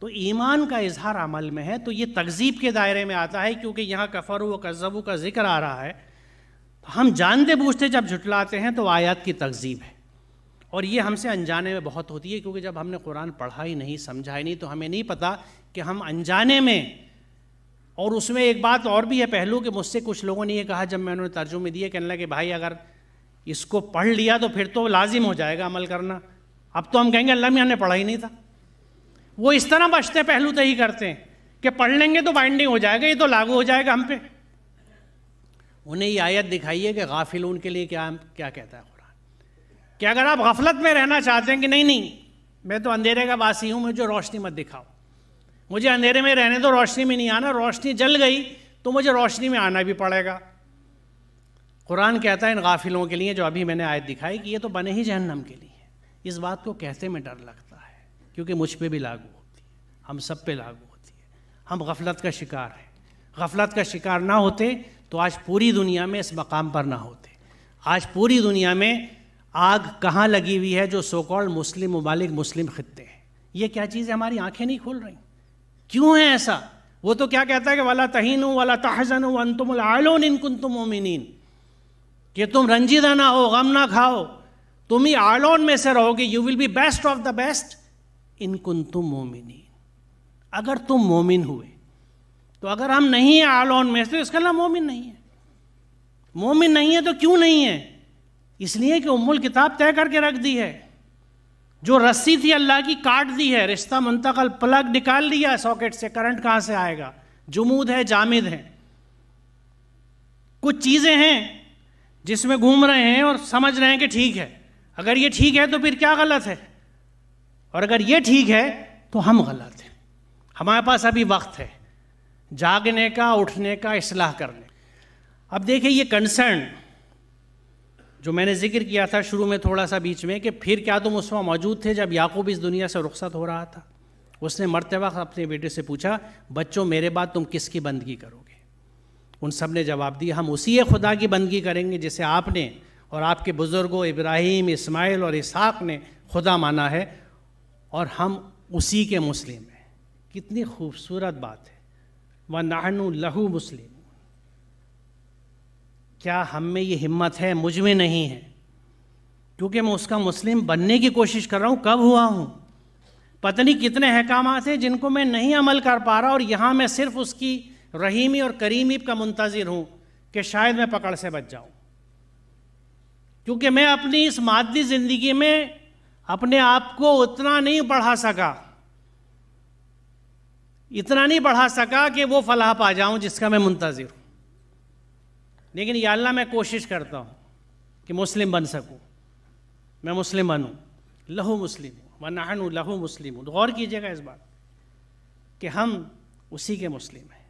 تو ایمان کا اظہار عمل میں ہے، تو یہ تکذیب کے دائرے میں آتا ہے، کیونکہ یہاں کفروا و کذبوا کا ذکر آ رہا ہے. ہم جانتے بوجھتے جب جھٹلاتے ہیں تو آیات کی تکذیب ہے، اور یہ ہم سے انجانے میں بہت ہوتی ہے، کیونکہ جب ہم نے قرآن پڑھا ہی نہیں، سمجھا ہی نہیں، تو ہمیں نہیں پتہ کہ ہم انجانے میں. اور اس میں ایک بات اور بھی ہے پہلو، کہ مجھ سے کچھ لوگوں نے یہ کہا جب میں انہوں نے ترجمے دیے، کہنے لگے کہ بھائی اگر اس کو پڑھ لیا تو پھر تو لازم ہو جائے گا عمل کرنا، اب تو ہم کہیں گے اللہ میاں نے پڑھا ہی نہیں تھا. وہ اس طرح بچتے پہلو تہی کرتے ہیں کہ پڑھ لیں گے تو بائنڈنگ ہو جائے گا، یہ تو لاگو ہو جائے گا ہم پہ. انہیں یہ آیت دکھائیے کہ غافلون کے لیے کیا کہتا ہے قرآن، کہ اگر آپ غفلت میں رہنا چاہتے ہیں کہ نہیں میں تو اندھیرے کا واسی ہوں، مجھے روشنی مت دکھاؤ، مجھے اندھیرے میں رہنے دو، روشنی میں نہیں آنا، روشنی جل گئی تو مجھے روشنی میں آنا بھی پڑے گا. قرآن کہتا ہے ان غافلوں کے لیے جو ابھی میں نے آیت دکھائی کہ یہ تو بنے ہی جہنم کے لیے. اس بات کو کہتے میں ڈر لگتا ہے، کیونکہ مجھ پہ بھی لاگو ہوتی ہے، ہم سب پہ لاگو ہوتی ہے. ہم غفلت کا شکار ہیں. غفلت کا شکار نہ ہوتے تو آج پوری دنیا میں اس مقام پر نہ ہوتے. آج پوری دنیا میں آگ کہاں لگی ہوئی ہے؟ جو سو کالڈ مسلم ممالک، مسلم خطے ہیں. یہ کیا چیز ہے؟ ہماری آنکھیں نہیں کھول رہی. کیوں ہے ایسا؟ وہ تو کیا کہتا ہے کہ وَلَا تَهِنُوا وَلَا تَحْزَنُوا وَأَنْتُمُ الْأَعْلَوْنَ إِن كُنتُم مُؤْمِنِينَ، کہ تم رنجیدہ نہ ہو، غم نہ کھاؤ، تم ہی اعلون میں سے رہو گے. You will be best of the best in کنتم مومنین، اگر تم مومن ہوئے. تو اگر ہم نہیں ہیں اعلون میں سے تو اس کا نام مومن نہیں ہے. مومن نہیں ہے تو کیوں نہیں ہے؟ اس لیے کہ ام الکتاب طے کر کے رکھ دی ہے. جو رسی تھی اللہ کی کاٹ دی ہے، رشتہ منتقل، پلگ نکال دیا ساکٹ سے، کرنٹ کہاں سے آئے گا؟ جمود ہے، جامد ہے. کچھ چیزیں ہیں جس میں گھوم رہے ہیں اور سمجھ رہے ہیں کہ ٹھیک ہے. اگر یہ ٹھیک ہے تو پھر کیا غلط ہے؟ اور اگر یہ ٹھیک ہے تو ہم غلط ہیں. ہمارے پاس ابھی وقت ہے جاگنے کا، اٹھنے کا، اصلاح کرنے. اب دیکھیں یہ کنسرن جو میں نے ذکر کیا تھا شروع میں تھوڑا سا بیچ میں، کہ پھر کیا تم اس وقت موجود تھے جب یعقوب اس دنیا سے رخصت ہو رہا تھا؟ اس نے مرتے وقت اپنے بیٹے سے پوچھا بچوں میرے بعد تم کس کی بندگی کرو گے؟ ان سب نے جواب دیا ہم اسی خدا کی بندگی کریں گے جسے آپ نے اور آپ کے بزرگوں ابراہیم، اسماعیل اور اسحاق نے خدا مانا ہے، اور ہم اسی کے مسلم ہیں. کتنی خوبصورت بات ہے. وَنَحْنُ لَهُ مُسْلِمُونَ. کیا ہم میں یہ ہمت ہے؟ مجھ میں نہیں ہے، کیونکہ میں اس کا مسلم بننے کی کوشش کر رہا ہوں. کب ہوا ہوں؟ پتہ نہیں کتنے احکامات ہیں جن کو میں نہیں عمل کر پا رہا، اور یہاں میں صرف اس کی رحیمی اور کریمی کا منتظر ہوں کہ شاید میں پکڑ سے بچ جاؤں. کیونکہ میں اپنی اس مادی زندگی میں اپنے آپ کو اتنا نہیں بڑھا سکا کہ وہ فلاح پا جاؤں جس کا میں منتظر ہوں. لیکن یا اللہ میں کوشش کرتا ہوں کہ مسلم بن سکوں، میں مسلم بنوں. لہو مسلم وَنَحْنُ لَهُ مُسْلِمُونَ. غور کیجئے گا اس بات کہ ہم اسی کے مسلم ہیں.